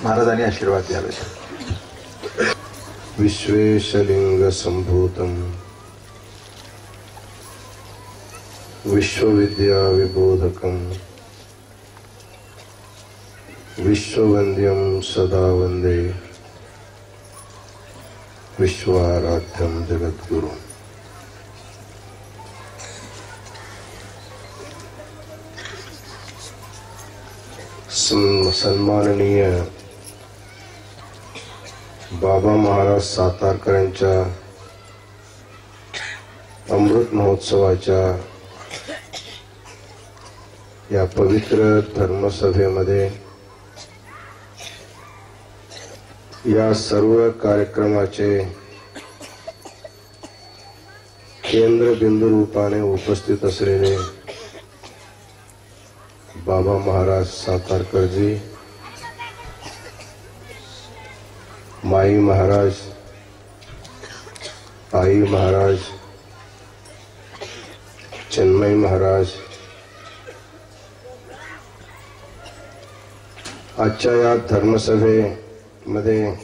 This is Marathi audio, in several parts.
महाराजांनी आशीर्वाद द्यावे. विश्वेशलिंग संभूतम विश्वविद्या विबोधकम विश्ववंद्यम सदा वंदे विश्वाराध्यम जगद्गुरु. सन्माननीय बाबा महाराज सातारकरांच्या अमृत महोत्सवाच्या या पवित्र धर्मसभेमध्ये या सर्व कार्यक्रमाचे केंद्रबिंदू रूपाने उपस्थित असलेले बाबा महाराज सातारकरजी, माई महाराज, आई महाराज, चिन्मय महाराज, आजच्या या धर्मसभेमध्ये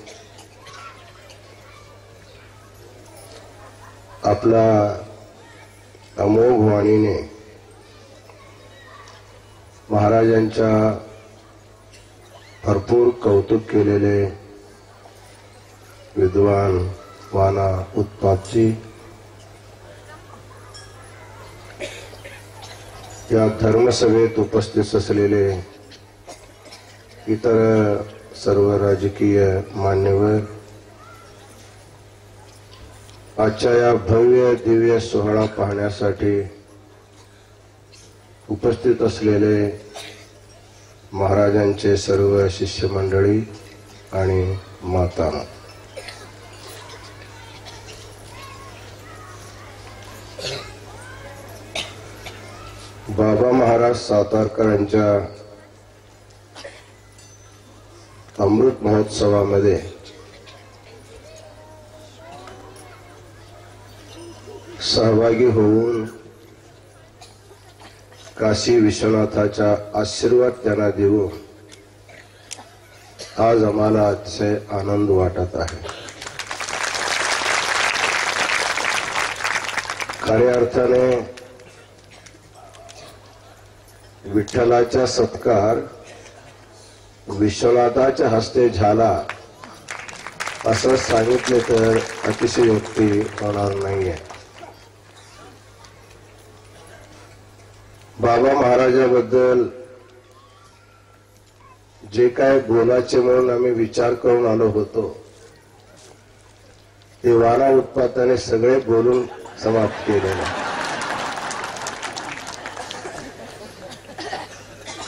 आपला अमोघ वाणीने महाराजांच्या भरपूर कौतुक केलेले विद्वान वाना उत्पातजी, या धर्मसभेत उपस्थित असलेले इतर सर्व राजकीय मान्यवर, आजच्या या भव्य दिव्य सोहळा पाहण्यासाठी उपस्थित असलेले महाराजांचे सर्व शिष्यमंडळी आणि माता, बाबा महाराज सातारकरांच्या अमृत महोत्सवामध्ये सहभागी होऊन काशी विश्वनाथाचा आशीर्वाद त्यांना देऊ आज आम्हाला अतिशय आनंद वाटत आहे. खऱ्या अर्थाने विठ्ठलाचा सत्कार विश्वनाथाच्या हस्ते झाला असं सांगितले तर अतिशयोक्ती होणार नाहीये. बाबा महाराजांबद्दल जे काय बोलायचे म्हणून आम्ही विचार करून आलो होतो ते वाना उत्पाताने सगळे बोलून समाप्त केलेले.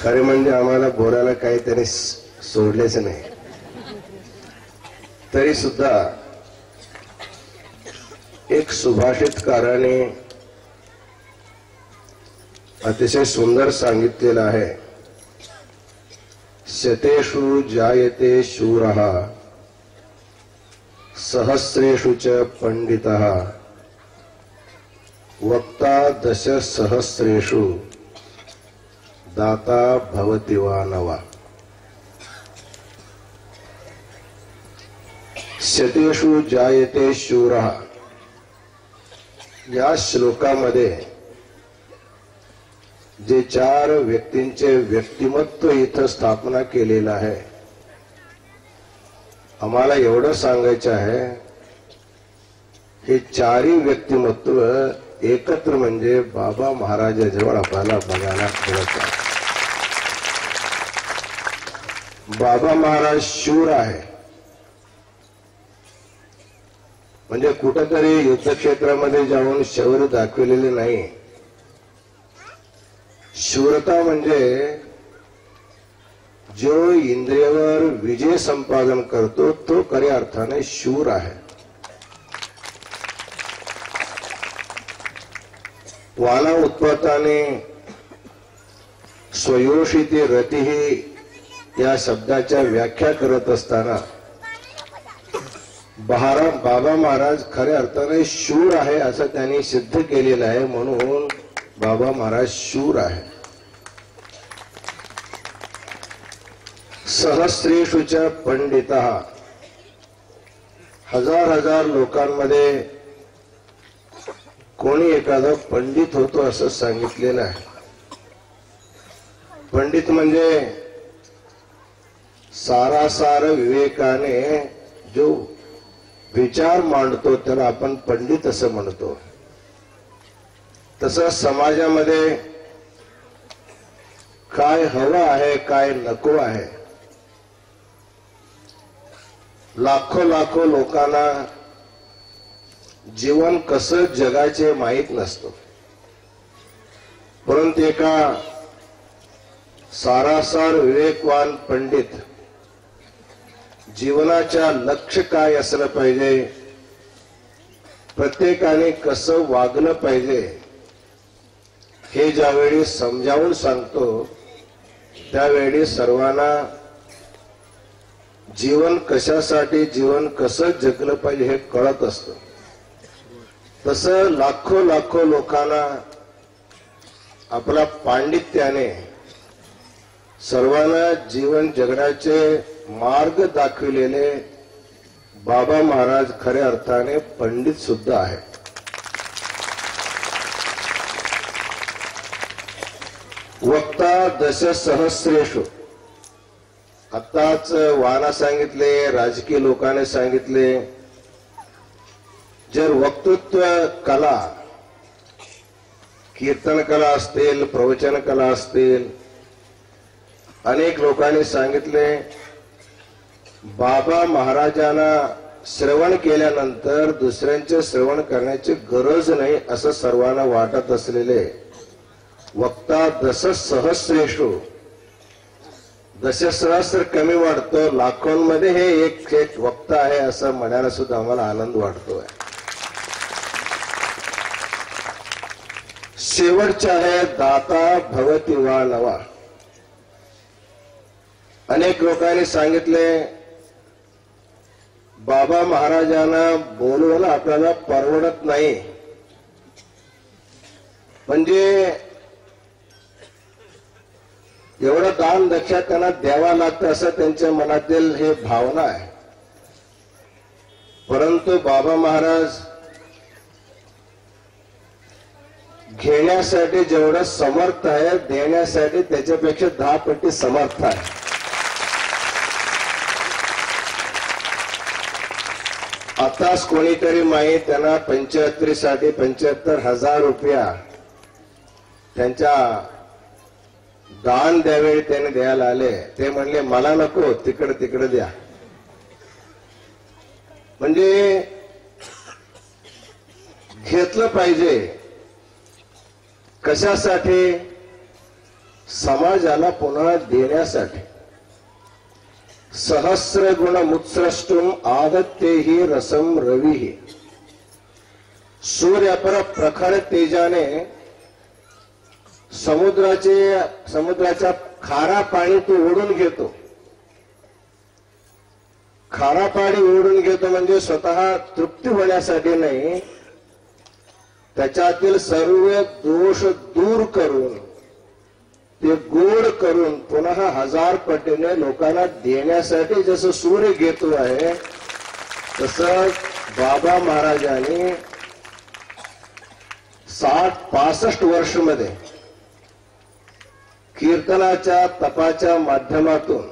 खरे म्हणजे आम्हाला बोलायला काही त्याने सोडलेच नाही. तरी सुद्धा एक सुभाषितकाराने अतिशय सुंदर सांगितलेलं आहे, शतेषु जायते शूरः सहस्रेषु च पंडितः वक्ता दश सहस्रेषु दाता भवति वा नवा. शतेषु जायते शूरः या श्लोकामध्ये जे चार व्यक्तींचे व्यक्तिमत्व इथं स्थापना केलेलं आहे, आम्हाला एवढं सांगायचं आहे, हे चारही व्यक्तिमत्व एकत्र म्हणजे बाबा महाराजांजवळ आपल्याला बघायला मिळत आहे. बाबा महाराज शूर आहे म्हणजे कुठेतरी युद्धक्षेत्रामध्ये जाऊन शौर्य दाखवलेले नाही. शूरता म्हणजे जो इंद्रियावर विजय संपादन करतो तो खऱ्या अर्थाने शूर आहे. वाना उत्पाताने स्वयोषिते रतिही या शब्दाच्या व्याख्या करत असताना बाबा महाराज खऱ्या अर्थाने शूर आहे असं त्यांनी सिद्ध केलेलं आहे. म्हणून बाबा महाराज शूर आहे. सहस्रेषुच पंडितः, हजार हजार लोकांमध्ये कोणी एखादा पंडित होतो असं सांगितलेलं आहे. पंडित म्हणजे सारासार विवेकाने जो विचार मांडतो त्याला आपण पंडित असं म्हणतो. तसं समाजामध्ये काय हवं आहे काय नको आहे, लाखो लाखो लोकांना जीवन कसं जगाचे माहीत नसतं. परंतु एका सारासार विवेकवान पंडित जीवनाच्या लक्ष्य काय असलं पाहिजे, प्रत्येकाने कसं वागलं पाहिजे हे ज्यावेळी समजावून सांगतो त्यावेळी सर्वांना जीवन कशासाठी, जीवन कसं जगलं पाहिजे हे कळत असतं. तसं लाखो लाखो लोकांना आपल्या पांडित्याने सर्वांना जीवन जगण्याचे मार्ग दाखविलेले बाबा महाराज खऱ्या अर्थाने पंडित सुद्धा आहेत. वक्ता दश सहस्रेषु, आताच वाना सांगितले, राजकीय लोकांनी सांगितले. जर वक्तृत्व कला, कीर्तन कला असतील, प्रवचन कला असतील, अनेक लोकांनी सांगितले बाबा महाराजांना श्रवण केल्यानंतर दुसऱ्यांचे श्रवण करण्याची गरज नाही असं सर्वांना वाटत असलेले वक्ता दश सहस्रेषु, दशसहस्र कमी वाटतो, लाखोंमध्ये हे एक वक्ता आहे असं म्हणायला सुद्धा आम्हाला आनंद वाटतोय. शेवटचे आहे दाता भवति वा नवा. अनेक लोकांनी सांगितले बाबा महाराजांना बोलवणं आपल्याला परवडत नाही, म्हणजे एवढं दान दक्षिणा त्यांना द्यावा लागतं असं त्यांच्या मनातील हे भावना आहे. परंतु बाबा महाराज घेण्यासाठी जेवढं समर्थ आहे देण्यासाठी त्याच्यापेक्षा 10 पटी समर्थ आहे. आताच कोणीतरी माई त्यांना 75 साठी 75,000 रुपया त्यांच्या दान द्यावेळी त्याने द्यायला आले. ते म्हणले मला नको, तिकडे द्या. म्हणजे घेतलं पाहिजे कशासाठी, समाजाला पुन्हा देण्यासाठी. सहस्र गुण मुत्सृष्टुम आदत्तेहि रसम रविहि. सूर्यापर प्रखर तेजाने समुद्राच्या खारा पाणी तो ओढून घेतो. खारा पाणी ओढून घेतो म्हणजे स्वतः तृप्ती होण्यासाठी नाही, त्याच्यातील सर्व दोष दूर करून ते गोड करून पुन्हा 1000 पटीने लोकांना देण्यासाठी जसं सूर्य घेतो आहे तसं बाबा महाराजांनी 60-65 वर्षामध्ये कीर्तनाच्या तपाच्या माध्यमातून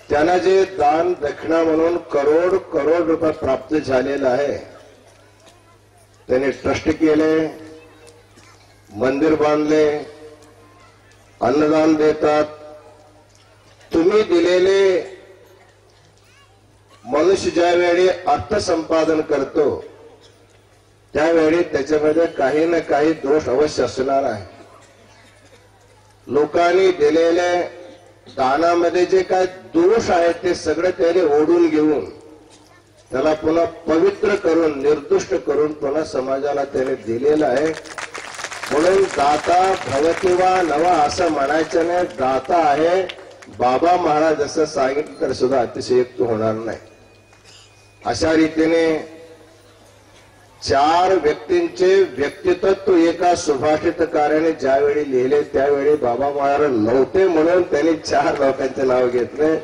त्यांना जे दान दक्षिणा म्हणून करोड रुपये प्राप्त झालेला आहे. त्यांनी ट्रस्ट केले, मंदिर बांधले, अन्नदान देतात. तुम्ही दिलेले मनुष्य ज्यावेळी अर्थसंपादन करतो त्यावेळी त्याच्यामध्ये काही ना काही दोष अवश्य असणार आहे. लोकांनी दिलेले दानामध्ये जे काय दोष आहेत ते सगळे त्याने ओढून घेऊन त्याला पुन्हा पवित्र करून निर्दोष करून पुन्हा समाजाला त्याने दिलेलं आहे. म्हणून दाता भवति वा नवा असं म्हणायचं नाही, दाता आहे बाबा महाराज असं सांगितलं तर सुद्धा अतिशयोक्त होणार नाही. अशा रीतीने 4 व्यक्तींचे व्यक्तित्व एका सुभाषितकाराने ज्यावेळी लिहिले त्यावेळी बाबा महाराज नव्हते म्हणून त्यांनी 4 लोकांचे नाव घेतले.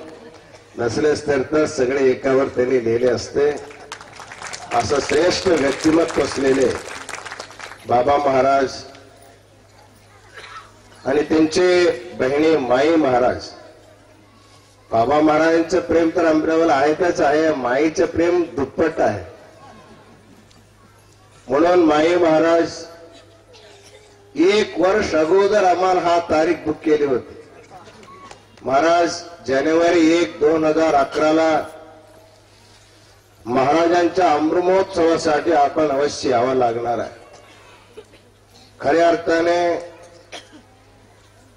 नसलेच तर सगळे एकावर त्यांनी लिहिले असते. असं श्रेष्ठ व्यक्तिमत्व असलेले बाबा महाराज आणि त्यांचे बहिणी माई महाराज. बाबा महाराजांचं प्रेम तर आमच्यावर आहेतच आहे, माईचं प्रेम दुप्पट आहे. म्हणून माई महाराज 1 वर्ष अगोदर आम्हाला हा तारीख बुक केली होती. महाराज जानेवारी 1, 2011 महाराजांच्या अमृतमहोत्सवासाठी आपण अवश्य यावं लागणार आहे. खऱ्या अर्थाने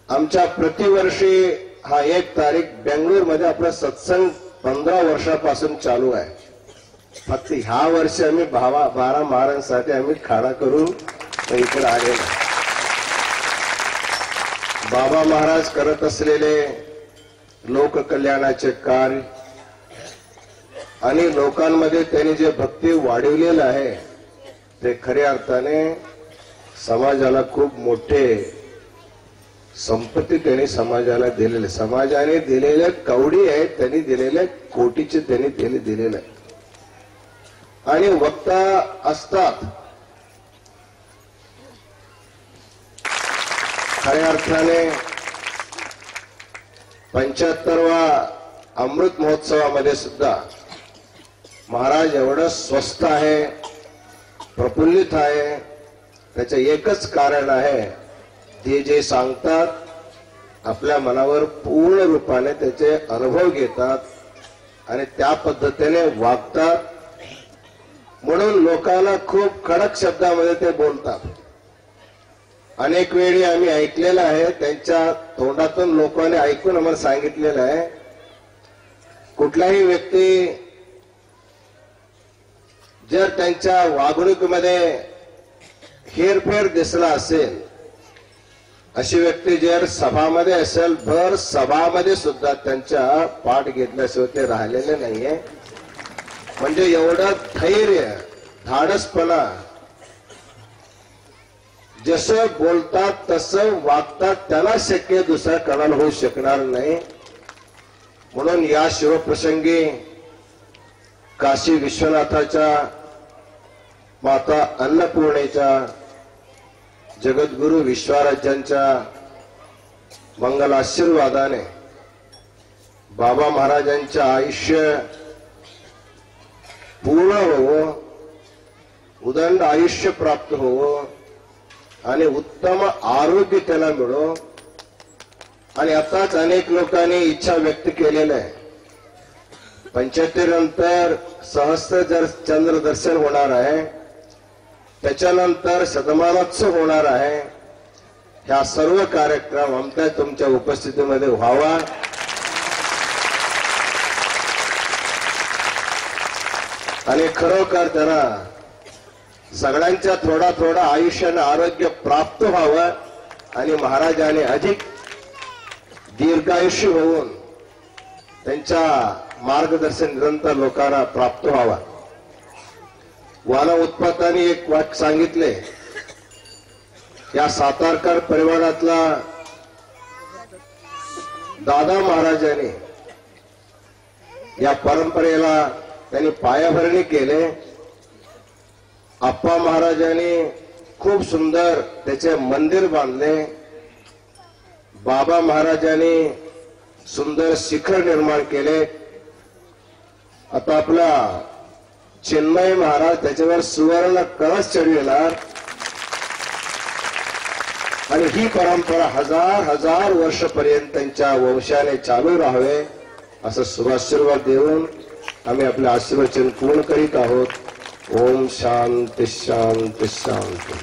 आमच्या प्रतिवर्षी हा 1 तारीख बेंगळूरमध्ये आपला सत्संग 15 वर्षापासून चालू आहे. फक्त ह्या वर्षी आम्ही 12 महाराजांसाठी आम्ही खाडा करून इकडे आलेलो. बाबा महाराज करत असलेले लोककल्याणाचे कार्य आणि लोकांमध्ये त्यांनी जे भक्ती वाढवलेलं आहे ते खऱ्या अर्थाने समाजाला खूप मोठे संपत्ती त्यांनी समाजाला दिलेले. समाजाने दिलेल्या कवडी आहेत, त्यांनी दिलेल्या कोटीचे त्यांनी दिलेलं आहे. आणि वक्ता असतात खऱ्या अर्थाने 75वा अमृत महोत्सवामध्ये सुद्धा महाराज एवढं स्वस्थ आहे, प्रफुल्लित आहे. त्याचं एकच कारण आहे, ते जे सांगतात आपल्या मनावर पूर्ण रूपाने त्याचे अनुभव घेतात आणि त्या पद्धतीने वागतात. म्हणून लोकांना खूप कडक शब्दामध्ये ते बोलतात. अनेक वेळी आम्ही ऐकलेलं आहे, त्यांच्या तोंडातून लोकांनी ऐकून आम्हाला सांगितलेलं आहे, कुठलाही व्यक्ती जर त्यांच्या वागणुकीमध्ये हेरफेर दिसला असेल, अशी व्यक्ती जर सभामध्ये असेल, भर सभामध्ये सुद्धा त्यांच्या पाठ घेतल्याशिवाय ते राहिलेले नाहीये. म्हणजे एवढं धैर्य, धाडसपणा, जसं बोलतात तसं वागतात, त्याला शक्य दुसऱ्या कोणाला होऊ शकणार नाही. म्हणून या शिवप्रसंगी काशी विश्वनाथाच्या, माता अन्नपूर्णेच्या, जगद्गुरु विश्वराज्यांच्या मंगल आशीर्वादाने बाबा महाराजांचे आयुष्य पूर्ण होवो, उदंड आयुष्य प्राप्त होवो आणि उत्तम आरोग्य त्याला मिळो. आणि आताच अनेक लोकांनी इच्छा व्यक्त केलेल्या आहे, 75 नंतर सहस्त्र चंद्र दर्शन होणार आहे, त्याच्यानंतर शतमानोत्सव होणार आहे. ह्या सर्व कार्यक्रम आमच्या तुमच्या उपस्थितीमध्ये व्हावा. आणि खरोखर त्यांना सगळ्यांच्या थोडा थोडा आयुष्याने आरोग्य प्राप्त व्हावं आणि महाराजांनी अधिक दीर्घायुष्य होऊन त्यांच्या मार्गदर्शन निरंतर लोकांना प्राप्त व्हावा. वाला उत्पातांनी एक वाक्य सांगितले, या सातारकर परिवारातला दादा महाराजांनी या परंपरेला त्यांनी पायाभरणी केले. आप्पा महाराजांनी खूप सुंदर त्याचे मंदिर बांधले. बाबा महाराजांनी सुंदर शिखर निर्माण केले. आता आपला चिन्मय महाराज त्याच्यावर सुवर्ण कळस चढविला आणि ही परंपरा हजार वर्षपर्यंत त्यांच्या वंशाने चालू राहावे असं शुभाशीर्वाद देऊन आम्ही आपले आशीर्वचन पूर्ण करीत आहोत. ओम शांती शांती शांती.